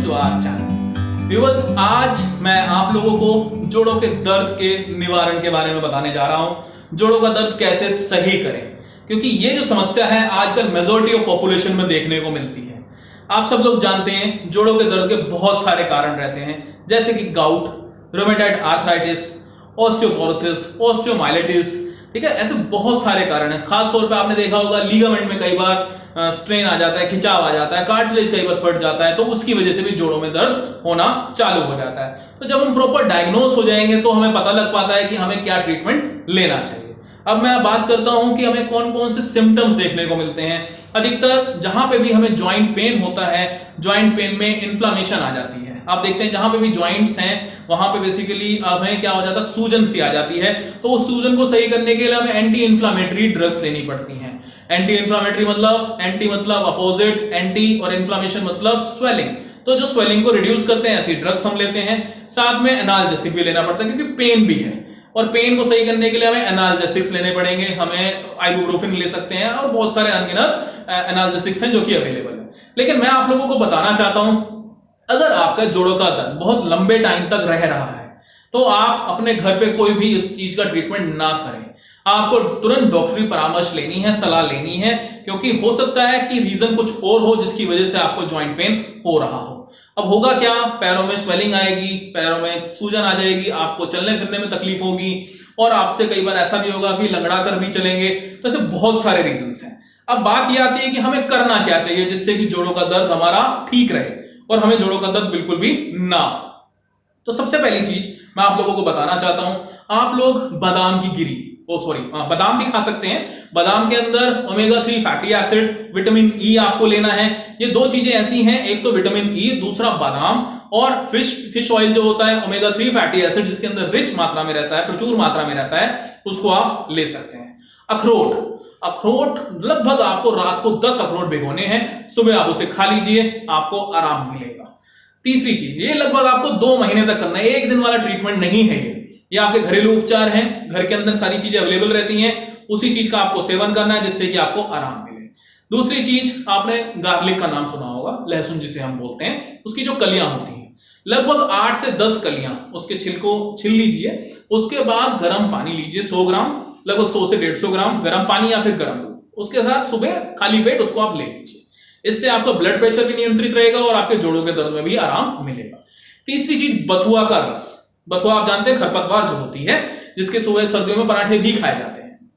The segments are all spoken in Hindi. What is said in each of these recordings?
To our channel. व्यूअर्स, आज मैं आप लोगों को जोड़ों के दर्द के निवारण के बारे में बताने जा रहा हूं। जोड़ों का दर्द कैसे सही करें, क्योंकि ये जो समस्या है आजकल मेजॉरिटी ऑफ पॉपुलेशन में देखने को मिलती है। आप सब लोग जानते हैं जोड़ों के दर्द के बहुत सारे कारण रहते हैं, जैसे कि gout, rheumatoid arthritis, osteoporosis, osteomyelitis. ठीक है, ऐसे बहुत सारे कारण हैं। खास तौर पे आपने देखा होगा लीगामेंट में कई बार स्ट्रेन आ जाता है, खिंचाव आ जाता है, कार्टिलेज कई बार फट जाता है, तो उसकी वजह से भी जोड़ों में दर्द होना चालू हो जाता है। तो जब हम प्रॉपर डायग्नोस हो जाएंगे तो हमें पता लग पाता है कि हमें क्या ट्रीटमेंट लेना चाहिए। अब मैं बात करता हूं कि हमें कौन कौन से सिम्टम्स देखने को मिलते हैं। अधिकतर जहां पे भी हमें ज्वाइंट पेन होता है, ज्वाइंट पेन में इन्फ्लामेशन आ जाती है। आप देखते हैं जहां पे भी ज्वाइंट्स हैं वहां पे बेसिकली हमें क्या हो जाता है, सूजन सी आ जाती है। तो उस सूजन को सही करने के लिए हमें एंटी इन्फ्लामेटरी ड्रग्स लेनी पड़ती हैं। एंटी इन्फ्लामेटरी मतलब एंटी मतलब अपोजिट, एंटी और इन्फ्लामेशन मतलब स्वेलिंग। तो जो स्वेलिंग को रिड्यूस करते हैं ऐसी ड्रग्स हम लेते हैं। साथ में एनाल्जेसिक भी लेना पड़ता है क्योंकि पेन भी है, और पेन को सही करने के लिए हमें एनाल्जेसिक्स लेने पड़ेंगे। हमें आइबुप्रोफेन ले सकते हैं और बहुत सारे अनगिनत एनाल्जेसिक्स हैं जो कि अवेलेबल है। लेकिन मैं आप लोगों को बताना चाहता हूं, अगर आपका जोड़ों का दर्द बहुत लंबे टाइम तक रह रहा है तो आप अपने घर पे कोई भी इस चीज का ट्रीटमेंट ना करें। आपको तुरंत डॉक्टरी परामर्श लेनी है, सलाह लेनी है, क्योंकि हो सकता है कि रीजन कुछ और हो जिसकी वजह से आपको ज्वाइंट पेन हो रहा हो। अब होगा क्या, पैरों में स्वेलिंग आएगी, पैरों में सूजन आ जाएगी, आपको चलने फिरने में तकलीफ होगी, और आपसे कई बार ऐसा भी होगा कि लंगड़ा कर भी चलेंगे। तो ऐसे बहुत सारे रीजंस हैं। अब बात यह आती है कि हमें करना क्या चाहिए जिससे कि जोड़ों का दर्द हमारा ठीक रहे और हमें जोड़ों का दर्द बिल्कुल भी ना। तो सबसे पहली चीज मैं आप लोगों को बताना चाहता हूं, आप लोग बादाम की गिरी, बादाम भी खा सकते हैं। बादाम के अंदर omega 3 fatty acid, vitamin E आपको लेना है। ये दो चीजें ऐसी हैं, एक तो विटामिन ई, दूसरा बादाम, और फिश ऑयल जो होता है ओमेगा 3 फैटी एसिड जिसके अंदर रिच मात्रा में रहता है, प्रचुर मात्रा में रहता है, उसको आप ले सकते हैं। अखरोट लगभग आपको रात को 10 अखरोट भिगोने हैं, सुबह आप उसे खा लीजिए, आपको आराम मिलेगा। तीसरी चीज, ये लगभग आपको 2 महीने तक करना है, एक दिन वाला ट्रीटमेंट नहीं है ये आपके घरेलू उपचार हैं। घर के अंदर सारी चीजें अवेलेबल रहती हैं, उसी चीज का आपको सेवन करना है जिससे कि आपको आराम मिले। दूसरी चीज, आपने गार्लिक का नाम सुना होगा, लहसुन जिसे हम बोलते हैं, उसकी जो कलियां होती हैं, लगभग 8 से 10 कलियां, उसके छिलको छिल लीजिए। उसके बाद गर्म पानी लीजिए 100 ग्राम, लगभग 100 से 150 ग्राम गर्म पानी या फिर गर्म दूध, उसके साथ सुबह खाली पेट उसको आप ले लीजिए। इससे आपका ब्लड प्रेशर भी नियंत्रित रहेगा और आपके जोड़ों के दर्द में भी आराम मिलेगा। तीसरी चीज, बथुआ का रस। बथुआ आप जानते हैं खरपतवार जो होती है, जिसके सुबह सर्दियों में पराठे भी खाए जाते हैं।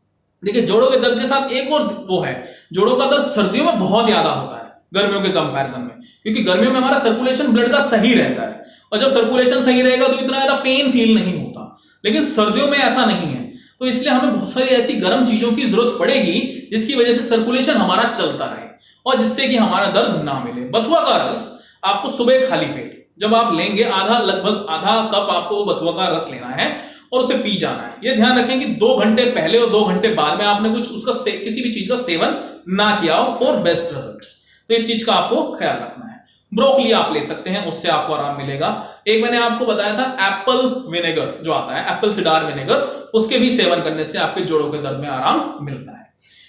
देखिए, जोड़ों के दर्द के साथ एक और वो है, जोड़ों का दर्द सर्दियों में बहुत ज्यादा होता है गर्मियों के कंपैरिजन में, क्योंकि गर्मियों में हमारा सर्कुलेशन ब्लड का सही रहता है, और जब सर्कुलेशन सही रहेगा तो इतना ज्यादा पेन फील नहीं होता। लेकिन सर्दियों में ऐसा नहीं है, तो इसलिए हमें बहुत सारी ऐसी गर्म चीजों की जरूरत पड़ेगी जिसकी वजह से सर्कुलेशन हमारा चलता रहे और जिससे कि हमारा दर्द ना मिले। बथुआ का रस आपको सुबह खाली पेट जब आप लेंगे, लगभग आधा कप आपको बथुआ का रस लेना है और उसे पी जाना है। यह ध्यान रखें कि 2 घंटे पहले और 2 घंटे बाद में आपने कुछ किसी भी चीज का सेवन ना किया हो फॉर बेस्ट रिजल्ट्स। तो इस चीज का आपको ख्याल रखना है। ब्रोकली आप ले सकते हैं, उससे आपको आराम मिलेगा। एक मैंने आपको बताया था एप्पल विनेगर जो आता है, एप्पल सिडार विनेगर, उसके भी सेवन करने से आपके जोड़ों के दर्द में आराम मिलता है।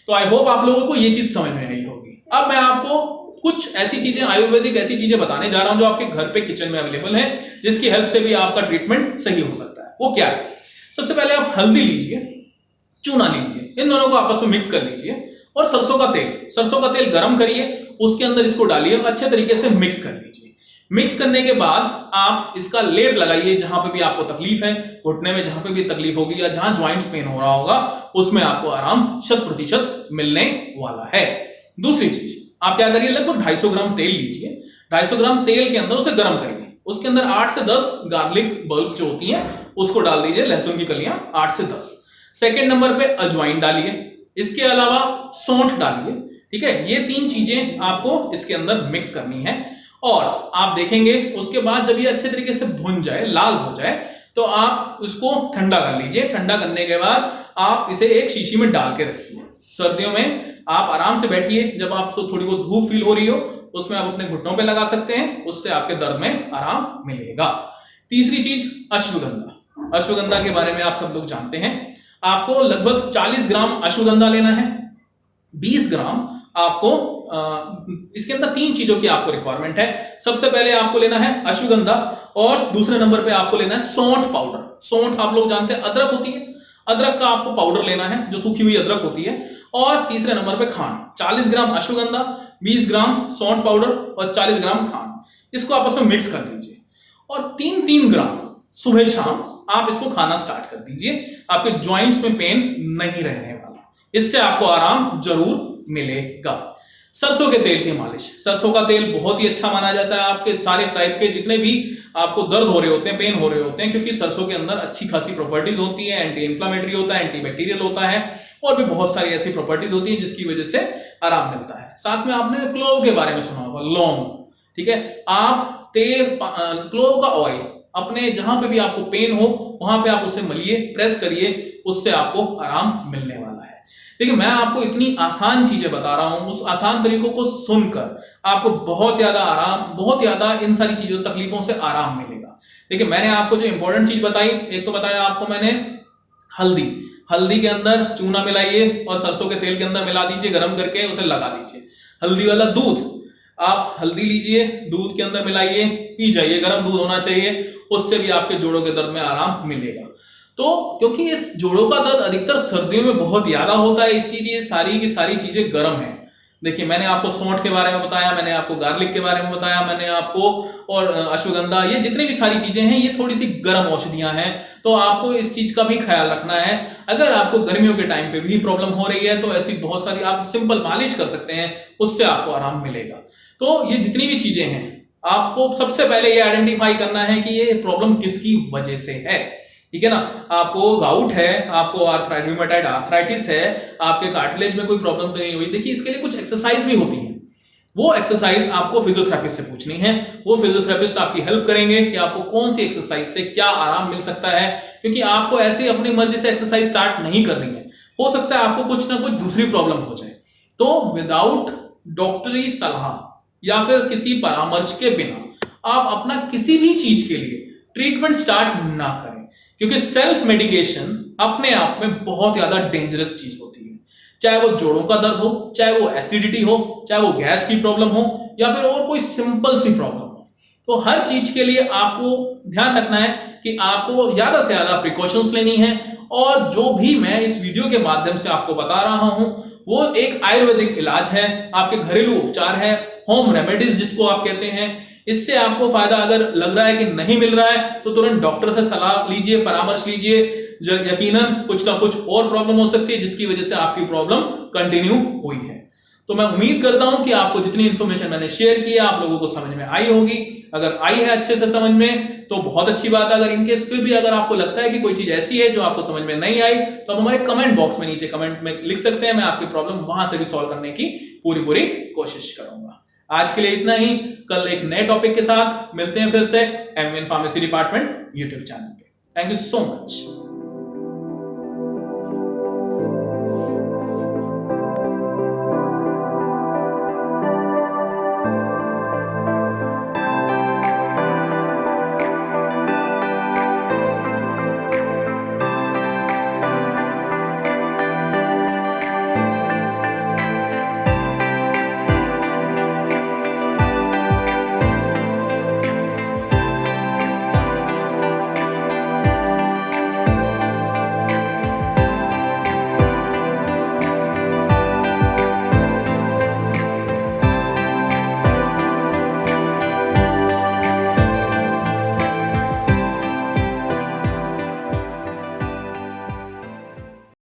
तो आई होप आप लोगों को ये चीज समझ में आई होगी। अब मैं आपको कुछ ऐसी चीजें, आयुर्वेदिक ऐसी चीजें बताने जा रहा हूं जो आपके घर पे किचन में अवेलेबल है, जिसकी हेल्प से भी आपका ट्रीटमेंट सही हो सकता है। वो क्या है? सबसे पहले आप हल्दी लीजिए, चूना लीजिए, इन दोनों को आपस में मिक्स कर लीजिए, और सरसों का तेल गरम करिए, उसके अंदर इसको डालिए, अच्छे तरीके से मिक्स कर लीजिए। मिक्स करने के बाद आप इसका लेप लगाइए जहां पे भी आपको तकलीफ है, घुटने में जहां पे भी तकलीफ होगी या जहां ज्वाइंट्स पेन हो रहा होगा, उसमें आपको आराम 100% मिलने वाला है। दूसरी चीज, आप क्या करिए, लगभग 250 ग्राम तेल लीजिए, 250 ग्राम तेल के अंदर उसे गर्म करिए, उसके अंदर 8 से 10 गार्लिक बल्ब जो होती हैं उसको डाल दीजिए, लहसुन की कलियां 8 से 10। सेकेंड नंबर पे अजवाइन डालिए, इसके अलावा सौंठ डालिए। ठीक है, ये 3 चीजें आपको इसके अंदर मिक्स करनी है, और आप देखेंगे उसके बाद जब ये अच्छे तरीके से भुन जाए, लाल हो जाए, तो आप इसको ठंडा कर लीजिए। ठंडा करने के बाद आप इसे एक शीशी में डाल के रखिए। सर्दियों में आप आराम से बैठिए, जब आपको थोड़ी बहुत धूप फील हो रही हो उसमें आप अपने घुटनों पे लगा सकते हैं, उससे आपके दर्द में आराम मिलेगा। तीसरी चीज, अश्वगंधा के बारे में आप सब लोग जानते हैं। आपको लगभग 40 ग्राम अश्वगंधा लेना है, 20 ग्राम आपको इसके अंदर 3 चीजों की आपको रिक्वायरमेंट है। सबसे पहले आपको लेना है अश्वगंधा और दूसरे नंबर पे आपको लेना है सौंठ पाउडर। सौंठ आप लोग जानते हैं अदरक होती है, अदरक का आपको पाउडर लेना है जो सूखी हुई अदरक होती है। और तीसरे नंबर पे खांड, 40 ग्राम अश्वगंधा, 20 ग्राम सौंठ पाउडर और 40 ग्राम खांड। इसको आपस में मिक्स कर दीजिए और 3-3 ग्राम सुबह शाम आप इसको खाना स्टार्ट कर दीजिए। आपके जॉइंट्स में पेन नहीं रहने वाला, इससे आपको आराम जरूर मिलेगा। सरसों के तेल की मालिश, सरसों का तेल बहुत ही अच्छा माना जाता है आपके सारे टाइप के जितने भी आपको दर्द हो रहे होते हैं, पेन हो रहे होते हैं, क्योंकि सरसों के अंदर अच्छी खासी प्रॉपर्टीज होती है, एंटी इंफ्लेमेटरी होता है, एंटीबैक्टीरियल होता है और भी बहुत सारी ऐसी प्रॉपर्टीज होती है जिसकी वजह से आराम मिलता है। साथ में आपने क्लोव के बारे में सुना होगा, लौंग, ठीक है। आप तेल क्लोव का ऑयल अपने जहां पे भी आपको पेन हो वहां पे आप उसे मलिए, प्रेस करिए, उससे आपको आराम मिलने वाला है। देखिए मैं आपको इतनी आसान चीजें बता रहा हूं, उस आसान तरीकों को सुनकर आपको बहुत ज्यादा आराम, बहुत ज्यादा इन सारी चीजों तकलीफों से आराम मिलेगा। देखिए मैंने आपको जो इंपॉर्टेंट चीज बताई, एक तो बताया आपको मैंने हल्दी, हल्दी के अंदर चूना मिलाइए और सरसों के तेल के अंदर मिला दीजिए, गर्म करके उसे लगा दीजिए। हल्दी वाला दूध, आप हल्दी लीजिए, दूध के अंदर मिलाइए, पी जाइए, गर्म दूध होना चाहिए, उससे भी आपके जोड़ों के दर्द में आराम मिलेगा। तो क्योंकि इस जोड़ों का दर्द अधिकतर सर्दियों में बहुत ज्यादा होता है, इसीलिए सारी की सारी चीजें गर्म है। देखिए मैंने आपको सौंठ के बारे में बताया, मैंने आपको गार्लिक के बारे में बताया, मैंने आपको और अश्वगंधा, ये जितनी भी सारी चीजें हैं ये थोड़ी सी गर्म औषधियां हैं, तो आपको इस चीज का भी ख्याल रखना है। अगर आपको गर्मियों के टाइम पे भी प्रॉब्लम हो रही है तो ऐसी बहुत सारी आप सिंपल मालिश कर सकते हैं, उससे आपको आराम मिलेगा। तो ये जितनी भी चीजें हैं आपको सबसे पहले ये आइडेंटिफाई करना है कि ये प्रॉब्लम किसकी वजह से है, ठीक है ना। आपको गाउट है, आपको रूमेटॉइड आर्थराइटिस है, आपके कार्टिलेज में कोई प्रॉब्लम तो नहीं हुई, देखिए इसके लिए कुछ एक्सरसाइज भी होती है। वो एक्सरसाइज आपको फिजियोथेरेपिस्ट से पूछनी है, वो फिजियोथेरेपिस्ट आपकी हेल्प करेंगे कि आपको कौन सी एक्सरसाइज से क्या आराम मिल सकता है, क्योंकि आपको ऐसे अपनी मर्जी से एक्सरसाइज स्टार्ट नहीं करनी है, हो सकता है आपको कुछ ना कुछ दूसरी प्रॉब्लम हो जाए। तो विदाउट डॉक्टरी सलाह या फिर किसी परामर्श के बिना आप अपना किसी भी चीज के लिए ट्रीटमेंट स्टार्ट ना करें, क्योंकि सेल्फ मेडिकेशन अपने आप में बहुत ज्यादा डेंजरस चीज होती है। चाहे वो जोड़ों का दर्द हो, चाहे वो एसिडिटी हो, चाहे वो गैस की प्रॉब्लम हो या फिर और कोई सिंपल सी प्रॉब्लम हो, तो हर चीज के लिए आपको ध्यान रखना है कि आपको ज्यादा से ज्यादा प्रिकॉशंस लेनी है। और जो भी मैं इस वीडियो के माध्यम से आपको बता रहा हूं वो एक आयुर्वेदिक इलाज है, आपके घरेलू उपचार है, होम रेमेडीज जिसको आप कहते हैं। इससे आपको फायदा अगर लग रहा है कि नहीं मिल रहा है तो तुरंत डॉक्टर से सलाह लीजिए, परामर्श लीजिए। यकीनन कुछ ना कुछ और प्रॉब्लम हो सकती है जिसकी वजह से आपकी प्रॉब्लम कंटिन्यू हुई है। तो मैं उम्मीद करता हूं कि आपको जितनी इंफॉर्मेशन मैंने शेयर की है आप लोगों को समझ में आई होगी। अगर आई है अच्छे से समझ में तो बहुत अच्छी बात है। अगर इनकेस फिर भी अगर आपको लगता है कि कोई चीज ऐसी है जो आपको समझ में नहीं आई तो आप हमारे कमेंट बॉक्स में नीचे कमेंट में लिख सकते हैं, मैं आपकी प्रॉब्लम वहां से भी सॉल्व करने की पूरी कोशिश करूंगा। आज के लिए इतना ही, कल एक नए टॉपिक के साथ मिलते हैं फिर से MVN pharmacy department YouTube channel पे। Thank you so much.